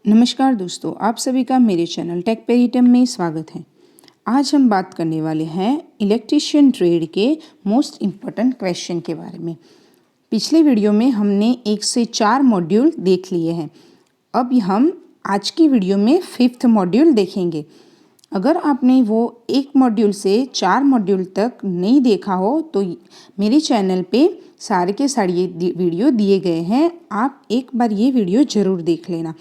नमस्कार दोस्तों, आप सभी का मेरे चैनल टेक पेरिटम में स्वागत है। आज हम बात करने वाले हैं इलेक्ट्रीशियन ट्रेड के मोस्ट इम्पोर्टेंट क्वेश्चन के बारे में। पिछले वीडियो में हमने 1 से 4 मॉड्यूल देख लिए हैं। अब हम आज की वीडियो में 5th मॉड्यूल देखेंगे। अगर आपने वो 1 मॉड्यूल से 4 मॉड्यूल तक नहीं देखा हो तो मेरे चैनल पे सारे के सारे ये वीडियो दिए गए हैं। आप एक बार ये वीडियो ज़रूर देख लेना,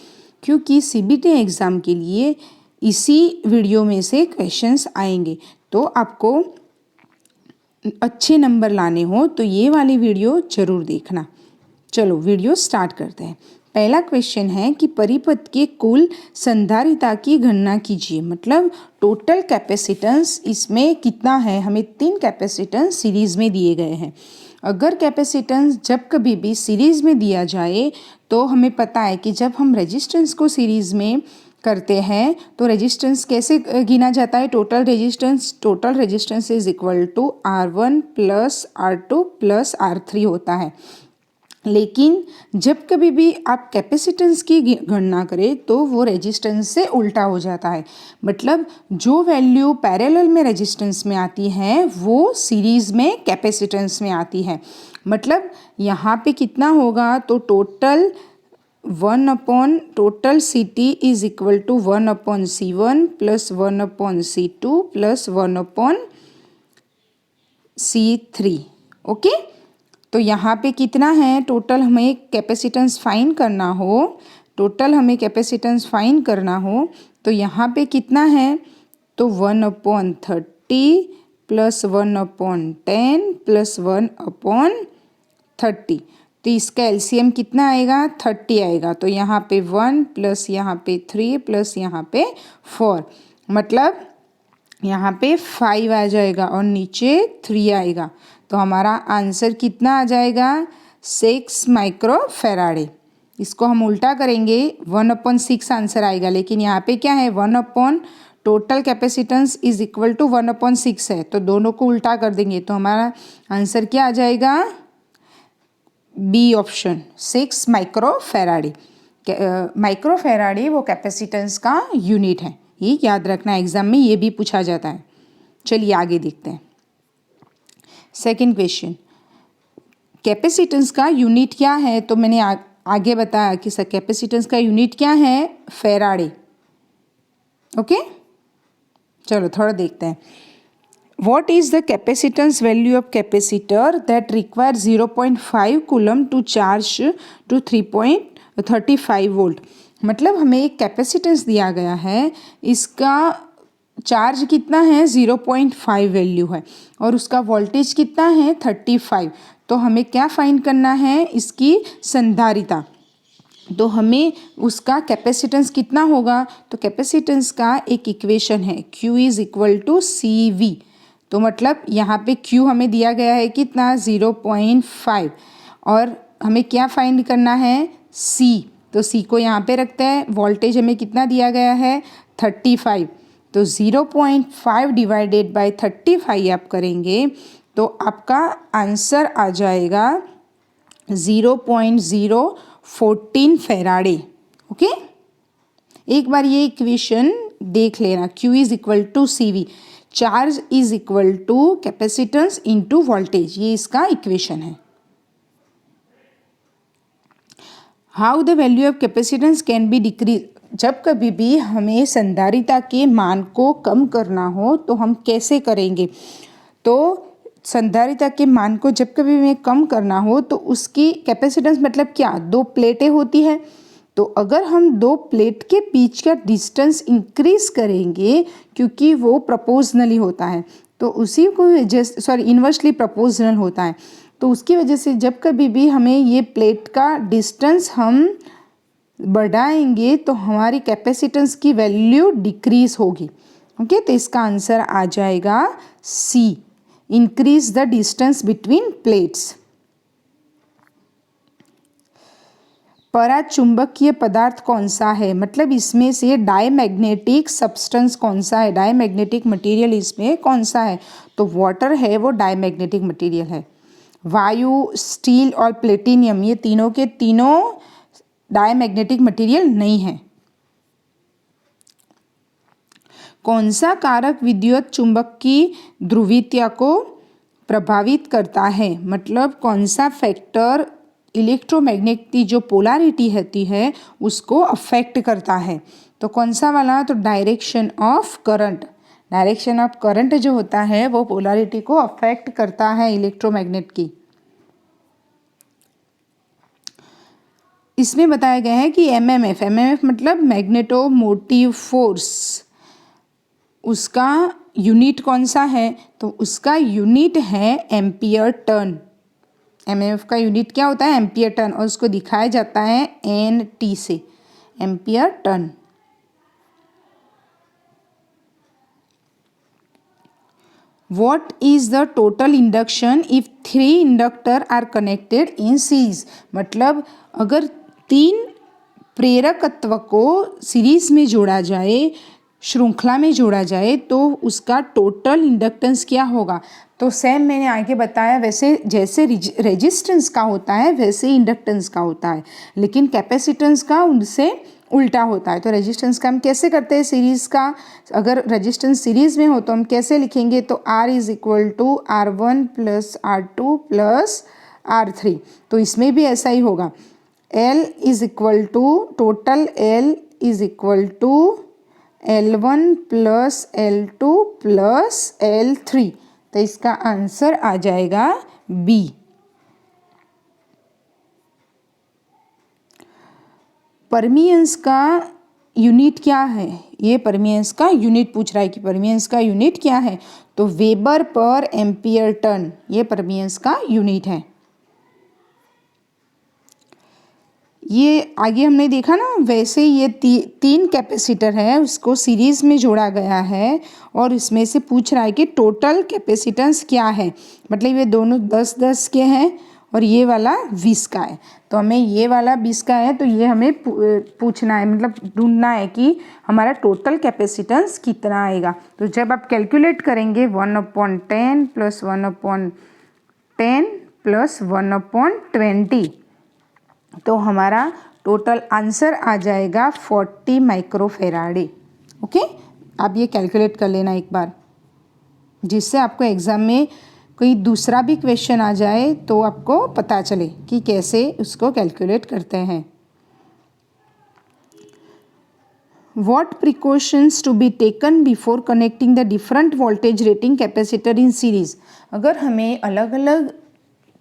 क्योंकि सीबीटी एग्ज़ाम के लिए इसी वीडियो में से क्वेश्चंस आएंगे। तो आपको अच्छे नंबर लाने हो तो ये वाली वीडियो ज़रूर देखना। चलो वीडियो स्टार्ट करते हैं। पहला क्वेश्चन है कि परिपथ के कुल संधारिता की गणना कीजिए। मतलब टोटल कैपेसिटेंस इसमें कितना है। हमें 3 कैपेसिटेंस सीरीज़ में दिए गए हैं। अगर कैपेसिटेंस जब कभी भी सीरीज़ में दिया जाए तो हमें पता है कि जब हम रेजिस्टेंस को सीरीज़ में करते हैं तो रेजिस्टेंस कैसे गिना जाता है। Total resistance is equal to R1 plus R2 plus R3 होता है। लेकिन जब कभी भी आप कैपेसिटेंस की गणना करें तो वो रेजिस्टेंस से उल्टा हो जाता है। मतलब जो वैल्यू पैरेलल में रेजिस्टेंस में आती है वो सीरीज़ में कैपेसिटेंस में आती है। मतलब यहाँ पे कितना होगा तो total CT is equal to 1/C1 plus 1/C2 plus 1/C3। Okay, तो यहाँ पे कितना है टोटल हमें कैपेसिटेंस फाइंड करना हो तो यहाँ पे कितना है तो 1/30 प्लस 1/10 प्लस 1/30। तो इसका एलसीएम कितना आएगा 30 आएगा। तो यहाँ पे 1 प्लस यहाँ पे 3 प्लस यहाँ पे 4, मतलब यहाँ पे 5 आ जाएगा और नीचे 3 आएगा। तो हमारा आंसर कितना आ जाएगा 6 माइक्रो फैराडे। इसको हम उल्टा करेंगे 1/6 आंसर आएगा। लेकिन यहाँ पे क्या है 1/ total capacitance is equal to 1/6 है। तो दोनों को उल्टा कर देंगे तो हमारा आंसर क्या आ जाएगा B option 6 micro farad. Micro farad वो कैपेसिटेंस का यूनिट है। ये याद रखना, एग्जाम में ये भी पूछा जाता है। चलिए आगे देखते हैं। सेकंड क्वेश्चन, कैपेसिटेंस का यूनिट क्या है। तो मैंने आगे बताया कि सर कैपेसिटेंस का यूनिट क्या है फैराडे। ओके, चलो थोड़ा देखते हैं। What is the capacitance value of capacitor that requires 0.5 coulomb to charge to 3.35 volt। मतलब हमें एक कैपेसिटेंस दिया गया है, इसका चार्ज कितना है 0.5 वैल्यू है और उसका वोल्टेज कितना है 35। तो हमें क्या फाइंड करना है इसकी संधारिता। तो हमें उसका कैपेसिटेंस कितना होगा तो कैपेसिटेंस का एक इक्वेशन है Q is equal to CV। तो मतलब यहाँ पे Q हमें दिया गया है कितना 0.5 और हमें क्या फाइंड करना है C। तो C को यहाँ पे रखते हैं। वोल्टेज हमें कितना दिया गया है 35। तो 0.5 डिवाइडेड बाय 35 आप करेंगे तो आपका आंसर आ जाएगा 0.014 फैराडे। ओके, एक बार ये इक्वेशन देख लेना। Q is equal to CV, charge is equal to capacitance into voltage, ये इसका इक्वेशन है। How the value of capacitance can be decrease. जब कभी भी हमें संधारिता के मान को कम करना हो तो हम कैसे करेंगे। तो संधारिता के मान को जब कभी हमें कम करना हो तो उसकी कैपेसिटेंस मतलब क्या 2 प्लेटें होती है। तो अगर हम 2 प्लेट के बीच का डिस्टेंस इंक्रीज करेंगे, क्योंकि वो प्रोपोर्शनली होता है तो उसी को इन्वर्सली प्रोपोर्शनल होता है, तो उसकी वजह से जब कभी भी हमें ये प्लेट का डिस्टेंस हम बढ़ाएंगे तो हमारी कैपेसिटेंस की वैल्यू डिक्रीज होगी। ओके, तो इसका आंसर आ जाएगा C, increase the distance between plates. पराचुंबकीय पदार्थ कौन सा है। मतलब इसमें से डायमैग्नेटिक सब्सटेंस कौन सा है, डायमैग्नेटिक मटेरियल इसमें कौन सा है। तो वाटर है वो डायमैग्नेटिक मटेरियल है। वायु, स्टील और प्लेटिनियम ये तीनों के तीनों डायमैग्नेटिक मटेरियल नहीं है। कौन सा कारक विद्युत चुंबक की ध्रुवीयता को प्रभावित करता है, मतलब कौन सा फैक्टर इलेक्ट्रोमैग्नेट की जो पोलैरिटी होती है उसको अफेक्ट करता है। तो कौन सा वाला, तो direction of current. Direction of current जो होता है वो पोलैरिटी को अफेक्ट करता है इलेक्ट्रोमैग्नेट की। इसमें बताया गया है कि एमएमएफ मतलब मैग्नेटोमोटिव फोर्स, उसका यूनिट कौन सा है, तो उसका यूनिट है एम्पियर टर्न। एमएमएफ का यूनिट क्या होता है, एम्पियर टर्न, और उसको दिखाया जाता है एनटी से, ampere turn. What is the total induction if 3 inductor are connected in series? मतलब अगर 3 प्रेरकत्व को सीरीज में जोड़ा जाए, श्रृंखला में जोड़ा जाए, तो उसका टोटल इंडक्टेंस क्या होगा। तो सेम मैंने आगे बताया वैसे, जैसे रेजिस्टेंस का होता है वैसे इंडक्टेंस का होता है, लेकिन कैपेसिटेंस का उनसे उल्टा होता है। तो रेजिस्टेंस का हम कैसे करते हैं, सीरीज़ का अगर रेजिस्टेंस सीरीज़ में हो तो हम कैसे लिखेंगे, तो R is equal to R1 plus R2 plus R3। तो इसमें भी ऐसा ही होगा, L is equal to total L is equal to L1 plus L2 plus L3। तो इसका आंसर आ जाएगा B। परमियंस का यूनिट क्या है, ये परमियंस का यूनिट पूछ रहा है कि परमियंस का यूनिट क्या है, तो वेबर पर एम्पियर टर्न, ये परमियंस का यूनिट है। ये आगे हमने देखा ना, वैसे ये 3 कैपेसिटर है, उसको सीरीज में जोड़ा गया है और इसमें से पूछ रहा है कि टोटल कैपेसिटेंस क्या है, मतलब ये दोनों 10-10 के हैं और ये वाला 20 का है। तो हमें ये वाला 20 का है, तो ये हमें पूछना है, मतलब ढूंढना है कि हमारा टोटल कैपेसिटेंस कितना आएगा। तो जब आप कैलकुलेट करेंगे 1/10 प्लस 1/10 प्लस 1/20, तो हमारा टोटल आंसर आ जाएगा 40 माइक्रोफेराडे। ओके, आप ये कैलकुलेट कर लेना एक बार, जिससे आपको एग्ज़ाम में कोई दूसरा भी क्वेश्चन आ जाए तो आपको पता चले कि कैसे उसको कैलकुलेट करते हैं। What precautions to be taken before connecting the different voltage rating capacitor in series? अगर हमें अलग अलग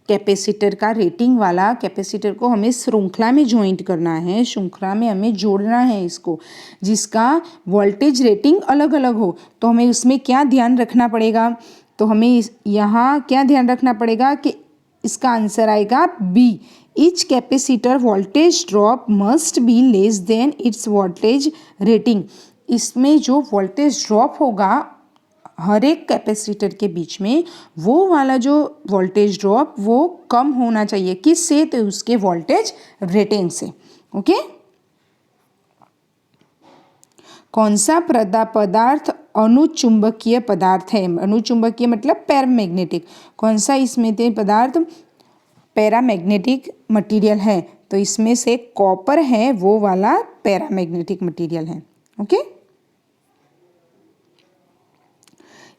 कैपेसिटर का रेटिंग वाला कैपेसिटर को हमें श्रृंखला में ज्वाइंट करना है, श्रृंखला में हमें जोड़ना है इसको, जिसका वोल्टेज रेटिंग अलग अलग हो, तो हमें उसमें क्या ध्यान रखना पड़ेगा, तो हमें यहाँ क्या ध्यान रखना पड़ेगा कि इसका आंसर आएगा B. Each capacitor voltage drop must be less than its voltage rating. इसमें जो वोल्टेज ड्रॉप होगा हर एक कैपेसिटर के बीच में, वो वाला जो वोल्टेज ड्रॉप वो कम होना चाहिए, किससे, तो उसके वोल्टेज रेटिंग से। ओके, कौन सा पदार्थ अनुचुंबकीय पदार्थ है, अनुचुंबकीय मतलब पैरामैग्नेटिक, कौन सा इसमें से पदार्थ पैरामैग्नेटिक मटेरियल है, तो इसमें से कॉपर है, वो वाला पैरामैग्नेटिक मटेरियल है। ओके,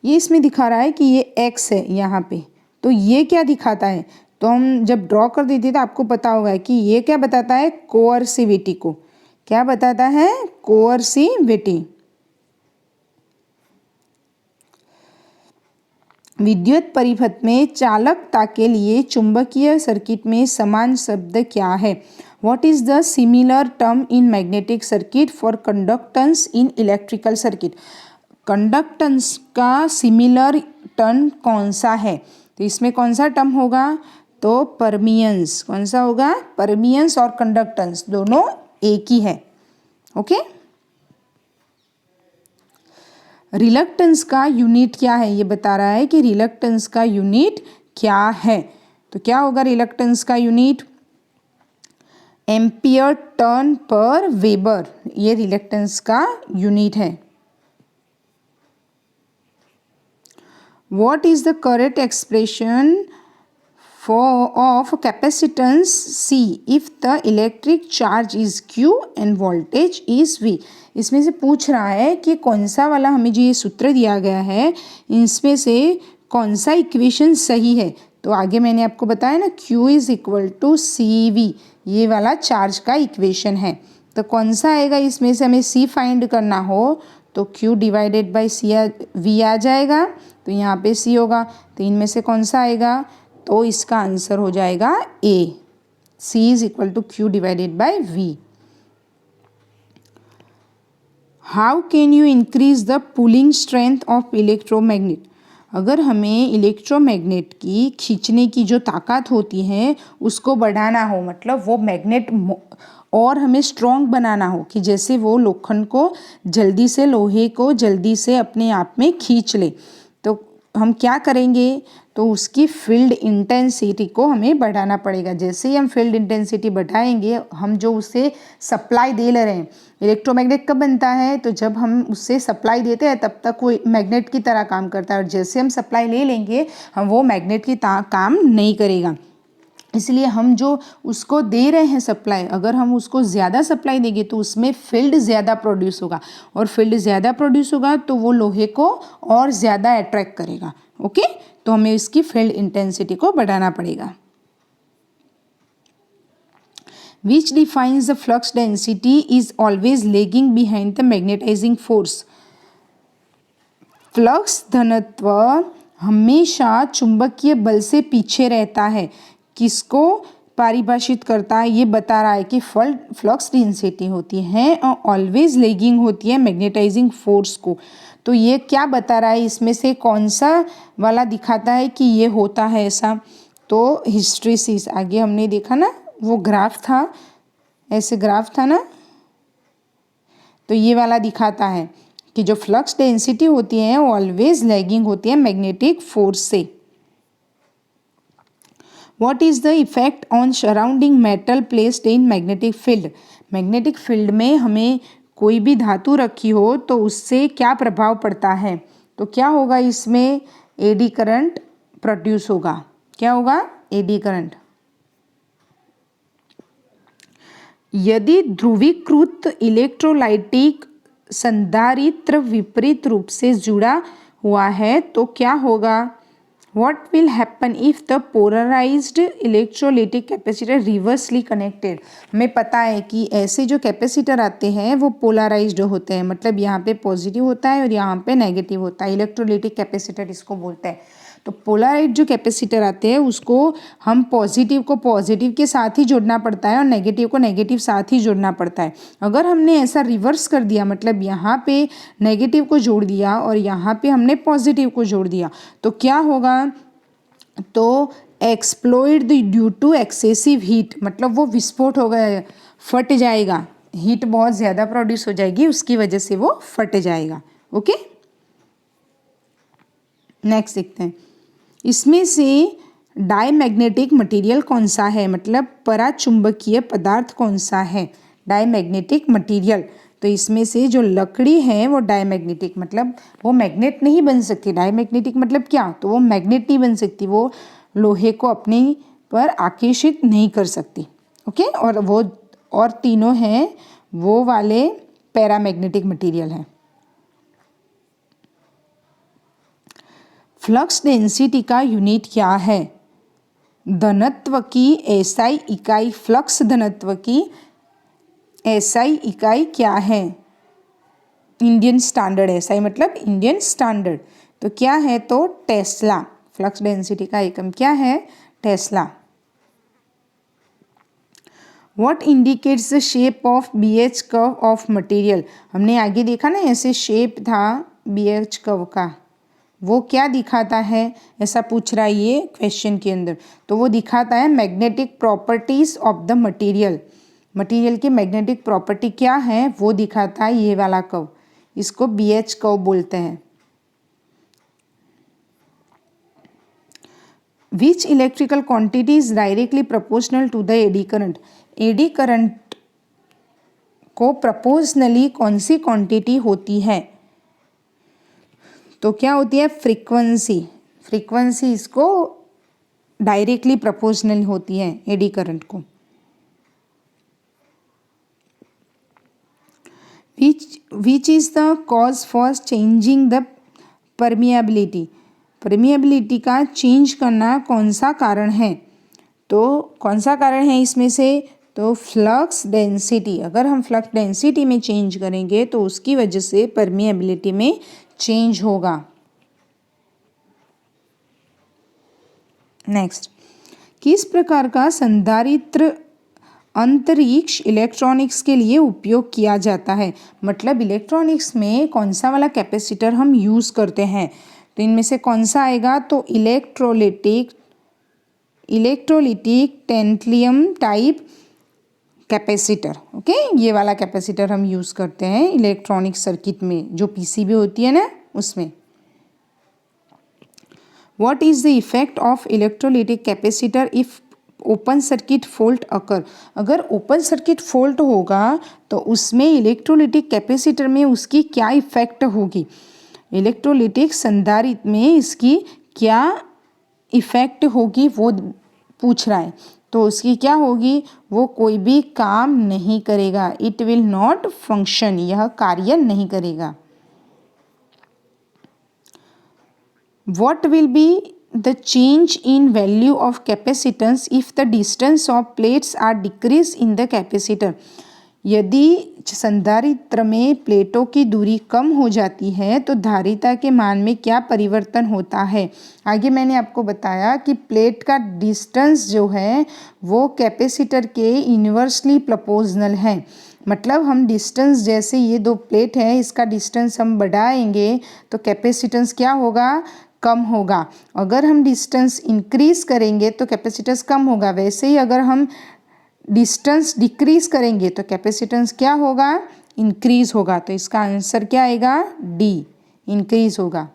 ये इसमें दिखा रहा है कि ये एक्स है यहाँ पे, तो ये क्या दिखाता है, तो हम जब ड्रॉ कर देते तो आपको पता होगा कि ये क्या बताता है, कोअर्सिविटी को, क्या बताता है, कोअर्सिविटी। विद्युत परिपथ में चालकता के लिए चुंबकीय सर्किट में समान शब्द क्या है। What is the similar term in magnetic circuit for conductance in electrical circuit. Conductance का सिमिलर टर्म कौन सा है, तो इसमें कौन सा टर्म होगा, तो परमियंस। कौन सा होगा, परमियंस और कंडक्टेंस दोनों एक ही है। ओके, रिलक्टेंस का यूनिट क्या है, ये बता रहा है कि रिलक्टेंस का यूनिट क्या है, तो क्या होगा रिलक्टेंस का यूनिट, एम्पियर टर्न पर वेबर, ये रिलक्टेंस का यूनिट है। What is the correct expression of capacitance C if the electric charge is Q and voltage is V। इसमें से पूछ रहा है कि कौन सा वाला हमें जो ये सूत्र दिया गया है इसमें से कौन सा इक्वेशन सही है। तो आगे मैंने आपको बताया ना Q is equal to C V, ये वाला चार्ज का इक्वेशन है। तो कौन सा आएगा इसमें से हमें C फाइंड करना हो तो Q डिवाइडेड बाई V आ जाएगा, तो यहाँ पे C होगा। तो इनमें से कौन सा आएगा, तो इसका आंसर हो जाएगा A, C is equal to Q divided by V। How can you increase the pulling strength of electromagnet. अगर हमें इलेक्ट्रोमैग्नेट की खींचने की जो ताकत होती है उसको बढ़ाना हो, मतलब वो मैग्नेट और हमें स्ट्रॉन्ग बनाना हो कि जैसे वो लोखंड को जल्दी से, लोहे को जल्दी से अपने आप में खींच ले, तो हम क्या करेंगे, तो उसकी फील्ड इंटेंसिटी को हमें बढ़ाना पड़ेगा। जैसे ही हम फील्ड इंटेंसिटी बढ़ाएंगे, हम जो उसे सप्लाई दे ले रहे हैं, इलेक्ट्रोमैग्नेट कब बनता है, तो जब हम उससे सप्लाई देते हैं तब तक वो मैग्नेट की तरह काम करता है, और जैसे हम सप्लाई ले लेंगे हम वो मैग्नेट की काम नहीं करेगा। इसलिए हम जो उसको दे रहे हैं सप्लाई, अगर हम उसको ज़्यादा सप्लाई देंगे तो उसमें फील्ड ज़्यादा प्रोड्यूस होगा, और फील्ड ज़्यादा प्रोड्यूस होगा तो वो लोहे को और ज़्यादा अट्रैक्ट करेगा। ओके, तो हमें इसकी फील्ड इंटेंसिटी को बढ़ाना पड़ेगा। Which defines the flux density is always lagging behind the magnetising force. Flux घनत्व हमेशा चुंबकीय बल से पीछे रहता है। किसको परिभाषित करता है, ये बता रहा है कि फ्लक्स डेंसिटी होती है और ऑलवेज लेगिंग होती है मैग्नेटाइजिंग फोर्स को। तो ये क्या बता रहा है, इसमें से कौन सा वाला दिखाता है कि ये होता है ऐसा। तो हिस्ट्रीसिस आगे हमने देखा ना, वो ग्राफ था, ऐसे ग्राफ था ना, तो ये वाला दिखाता है कि जो फ्लक्स डेंसिटी होती है वो ऑलवेज लैगिंग होती है मैग्नेटिक फोर्स से। What is the effect on surrounding metal placed in magnetic field? Magnetic field में हमें कोई भी धातु रखी हो तो उससे क्या प्रभाव पड़ता है, तो क्या होगा, इसमें एडी करंट प्रोड्यूस होगा। क्या होगा, एडी करंट। यदि ध्रुवीकृत इलेक्ट्रोलाइटिक संधारित्र विपरीत रूप से जुड़ा हुआ है तो क्या होगा, What will happen if the polarized electrolytic capacitor reversely connected? हमें पता है कि ऐसे जो कैपेसिटर आते हैं वो पोलराइज्ड होते हैं, मतलब यहाँ पे पॉजिटिव होता है और यहाँ पे नेगेटिव होता है, इलेक्ट्रोलिटिक कैपेसिटर इसको बोलते हैं। तो पोलराइज्ड जो कैपेसिटर आते हैं उसको हम पॉजिटिव को पॉजिटिव के साथ ही जोड़ना पड़ता है और नेगेटिव को नेगेटिव साथ ही जोड़ना पड़ता है। अगर हमने ऐसा रिवर्स कर दिया, मतलब यहाँ पे नेगेटिव को जोड़ दिया और यहाँ पे हमने पॉजिटिव को जोड़ दिया, तो क्या होगा, तो exploded due to excessive heat, मतलब वो विस्फोट हो गया, फट जाएगा, हीट बहुत ज़्यादा प्रोड्यूस हो जाएगी, उसकी वजह से वो फट जाएगा। ओके, नेक्स्ट देखते हैं। इसमें से डायमैग्नेटिक मटेरियल कौन सा है, मतलब पराचुंबकीय पदार्थ कौन सा है, डायमैग्नेटिक मटेरियल। तो इसमें से जो लकड़ी है वो डायमैग्नेटिक, मतलब वो मैग्नेट नहीं बन सकती। डायमैग्नेटिक मतलब क्या, तो वो मैग्नेट नहीं बन सकती, वो लोहे को अपने पर आकर्षित नहीं कर सकती। ओके, और तीनों हैं वो वाले पैरामैग्नेटिक मटेरियल हैं। फ्लक्स डेंसिटी का यूनिट क्या है, घनत्व की एसआई इकाई, फ्लक्स घनत्व की एसआई इकाई क्या है, इंडियन स्टैंडर्ड। एसआई मतलब इंडियन स्टैंडर्ड, तो क्या है, तो टेस्ला। फ्लक्स डेंसिटी का एकम क्या है, Tesla. What indicates the shape of BH curve of material? हमने आगे देखा ना, ऐसे शेप था BH कर्व का, वो क्या दिखाता है, ऐसा पूछ रहा है ये क्वेश्चन के अंदर। तो वो दिखाता है magnetic properties of the material, material की मैग्नेटिक प्रॉपर्टी क्या है वो दिखाता है ये वाला कर्व, इसको BH कर्व बोलते हैं। Which electrical quantity is directly proportional to the eddy current, eddy current को प्रोपोर्शनली कौन सी क्वांटिटी होती है, तो क्या होती है, फ्रीक्वेंसी। फ्रीक्वेंसी इसको डायरेक्टली प्रोपोर्शनल होती है एडी करंट को। Which is the cause for changing the permeability. Permeability का चेंज करना कौन सा कारण है? तो कौन सा कारण है इसमें से? तो फ्लक्स डेंसिटी। अगर हम फ्लक्स डेंसिटी में चेंज करेंगे तो उसकी वजह से परमिएबिलिटी में चेंज होगा। नेक्स्ट, किस प्रकार का संधारित्र अंतरिक्ष इलेक्ट्रॉनिक्स के लिए उपयोग किया जाता है? मतलब इलेक्ट्रॉनिक्स में कौन सा वाला कैपेसिटर हम यूज़ करते हैं? तो इनमें से कौन सा आएगा? तो इलेक्ट्रोलिटिक टेंटलियम टाइप कैपेसिटर। ओके, ये वाला कैपेसिटर हम यूज़ करते हैं इलेक्ट्रॉनिक सर्किट में, जो पीसीबी होती है ना उसमें। What is the effect of electrolytic capacitor if open circuit fault अकर? अगर ओपन सर्किट फॉल्ट होगा तो उसमें इलेक्ट्रोलिटिक कैपेसिटर में उसकी क्या इफेक्ट होगी? इलेक्ट्रोलिटिक संधारित्र में इसकी क्या इफेक्ट होगी वो पूछ रहा है। तो उसकी क्या होगी? वो कोई भी काम नहीं करेगा। इट विल नॉट फंक्शन, यह कार्य नहीं करेगा। What will be the change in value of capacitance if the distance of plates are decreased in the capacitor? यदि संधारित्र में प्लेटों की दूरी कम हो जाती है तो धारिता के मान में क्या परिवर्तन होता है? आगे मैंने आपको बताया कि प्लेट का डिस्टेंस जो है वो कैपेसिटर के इन्वर्सली प्रोपोर्शनल है। मतलब हम डिस्टेंस, जैसे ये दो प्लेट है, इसका डिस्टेंस हम बढ़ाएंगे तो कैपेसिटेंस क्या होगा? कम होगा। अगर हम डिस्टेंस इंक्रीज करेंगे तो कैपेसिटेंस कम होगा। वैसे ही अगर हम डिस्टेंस डिक्रीज करेंगे तो कैपेसिटेंस क्या होगा? इंक्रीज होगा। तो इसका आंसर क्या आएगा? डी, इंक्रीज होगा।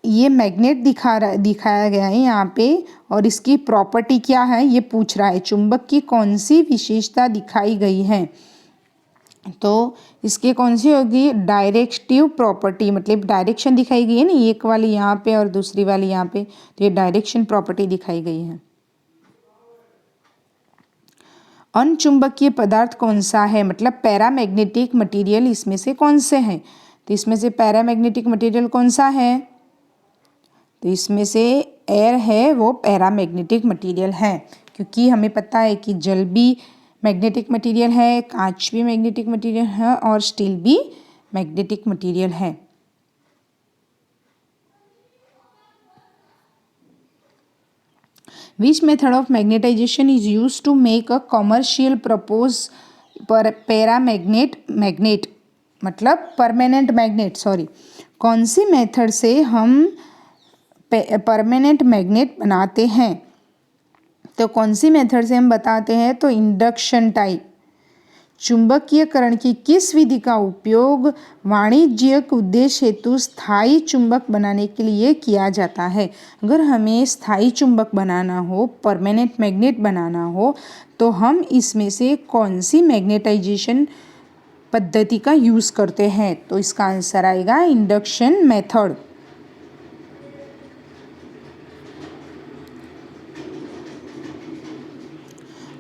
ये मैग्नेट दिखाया गया है यहाँ पे, और इसकी प्रॉपर्टी क्या है ये पूछ रहा है। चुंबक की कौन सी विशेषता दिखाई गई है? तो इसके कौन सी होगी? डायरेक्टिव प्रॉपर्टी, मतलब डायरेक्शन दिखाई गई है ना, एक वाली यहाँ पे और दूसरी वाली यहाँ पे, तो ये डायरेक्शन प्रॉपर्टी दिखाई गई है। अनचुंबकीय पदार्थ कौन सा है? मतलब पैरामैग्नेटिक मटेरियल इसमें से कौन से हैं? तो इसमें से पैरामैग्नेटिक मटेरियल कौन सा है? तो इसमें से एयर है, वो पैरामैग्नेटिक मटेरियल है, क्योंकि हमें पता है कि जल भी मैग्नेटिक मटेरियल है, कांच भी मैग्नेटिक मटेरियल है और स्टील भी मैग्नेटिक मटेरियल है। Which method of magnetization is used to make a commercial purpose magnet मतलब परमानेंट मैग्नेट, सॉरी, कौन सी मेथड से हम परमानेंट मैग्नेट बनाते हैं? तो कौन सी मेथड से हम बताते हैं? तो इंडक्शन टाइप। चुंबकीयकरण की किस विधि का उपयोग वाणिज्यिक उद्देश्य हेतु स्थायी चुंबक बनाने के लिए किया जाता है? अगर हमें स्थायी चुंबक बनाना हो, परमानेंट मैग्नेट बनाना हो, तो हम इसमें से कौन सी मैग्नेटाइजेशन पद्धति का यूज़ करते हैं? तो इसका आंसर आएगा induction method.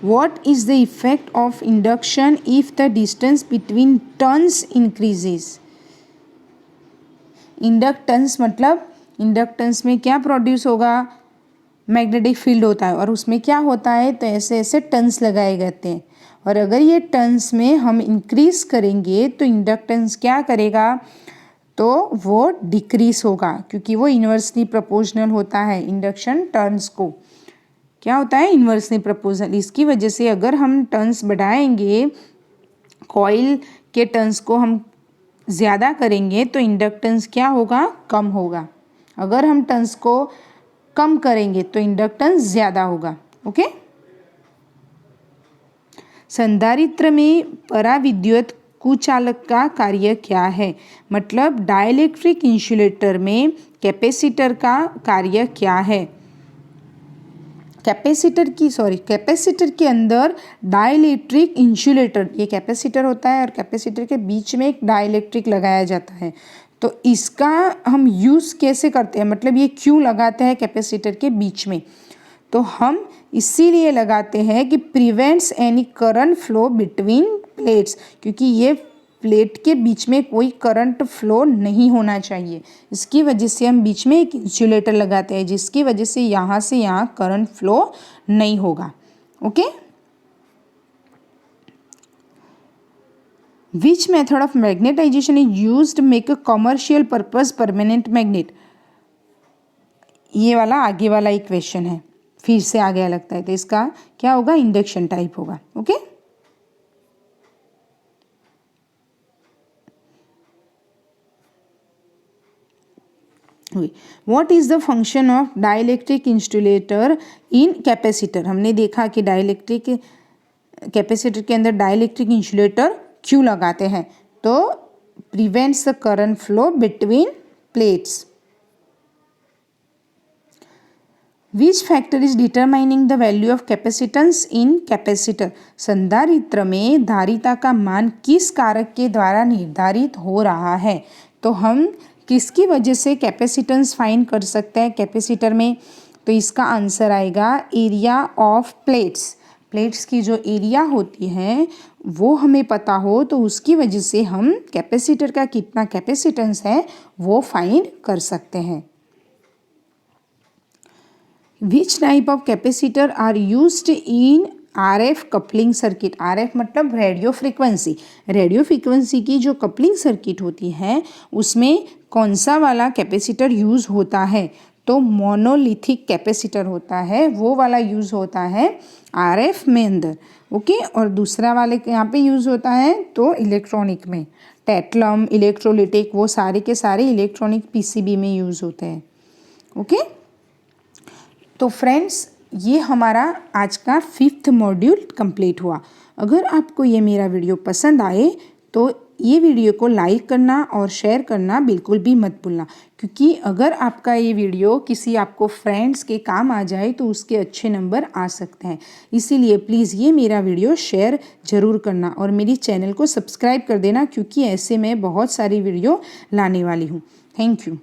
What is the effect of induction if the distance between turns increases? Inductance मतलब इंडक्टेंस में क्या प्रोड्यूस होगा? मैग्नेटिक फील्ड होता है, और उसमें क्या होता है? तो ऐसे ऐसे टर्न्स लगाए जाते हैं, और अगर ये टर्न्स में हम इंक्रीज करेंगे तो इंडक्टेंस क्या करेगा? तो वो डिक्रीज होगा, क्योंकि वो इन्वर्सली प्रोपोर्शनल होता है। इंडक्शन टर्न्स को क्या होता है? Inversely proportional. इसकी वजह से अगर हम टर्न्स बढ़ाएंगे, कॉइल के टर्न्स को हम ज़्यादा करेंगे तो इंडक्टेंस क्या होगा? कम होगा। अगर हम टर्न्स को कम करेंगे तो इंडक्टेंस ज़्यादा होगा। ओके। संधारित्र में पराविद्युत कुचालक का कार्य क्या है? मतलब डाइलेक्ट्रिक इंसुलेटर में कैपेसिटर का कार्य क्या है? कैपेसिटर के अंदर डाइलेक्ट्रिक इंसुलेटर, ये कैपेसिटर होता है और कैपेसिटर के बीच में एक डाइलेक्ट्रिक लगाया जाता है। तो इसका हम यूज़ कैसे करते हैं, मतलब ये क्यों लगाते हैं कैपेसिटर के बीच में, तो हम इसीलिए लगाते हैं कि prevents any current flow between plates, क्योंकि ये प्लेट के बीच में कोई करंट फ्लो नहीं होना चाहिए। इसकी वजह से हम बीच में एक इंसुलेटर लगाते हैं, जिसकी वजह से यहाँ करंट फ्लो नहीं होगा। Okay, which method of magnetization is used make a commercial purpose permanent magnet. ये वाला आगे वाला एक क्वेश्चन है, फिर से आ गया लगता है, तो इसका क्या होगा, इंडक्शन टाइप होगा। Okay, what is the function of dielectric insulator in capacitor. हमने देखा कि डाइलेक्ट्रिक कैपेसिटर के अंदर डाइलेक्ट्रिक इंसुलेटर क्यों लगाते हैं, तो prevents the current flow between plates. Which factor is determining the value of capacitance in capacitor. संधारित्र में धारिता का मान किस कारक के द्वारा निर्धारित हो रहा है, तो हम किसकी वजह से कैपेसिटेंस फाइंड कर सकते हैं कैपेसिटर में, तो इसका आंसर आएगा एरिया ऑफ प्लेट्स। प्लेट्स की जो एरिया होती है वो हमें पता हो तो उसकी वजह से हम कैपेसिटर का कितना कैपेसिटेंस है वो फाइंड कर सकते हैं। Which type of capacitor are used in RF coupling circuit. RF मतलब रेडियो फ्रीक्वेंसी। रेडियो फ्रीक्वेंसी की जो कपलिंग सर्किट होती है उसमें कौन सा वाला कैपेसिटर यूज़ होता है, तो मोनोलिथिक कैपेसिटर होता है, वो वाला यूज़ होता है RF में अंदर। ओके, और दूसरा वाले यहाँ पे यूज़ होता है तो इलेक्ट्रॉनिक में, टेटलम, इलेक्ट्रोलिटिक, वो सारे के सारे इलेक्ट्रॉनिक PCB में यूज़ होते हैं। ओके, तो फ्रेंड्स ये हमारा आज का 5th मॉड्यूल कंप्लीट हुआ। अगर आपको ये मेरा वीडियो पसंद आए तो ये वीडियो को लाइक करना और शेयर करना बिल्कुल भी मत भूलना, क्योंकि अगर आपका ये वीडियो किसी आपको फ्रेंड्स के काम आ जाए तो उसके अच्छे नंबर आ सकते हैं। इसीलिए प्लीज़ ये मेरा वीडियो शेयर ज़रूर करना और मेरी चैनल को सब्सक्राइब कर देना, क्योंकि ऐसे मैं बहुत सारी वीडियो लाने वाली हूँ। Thank you.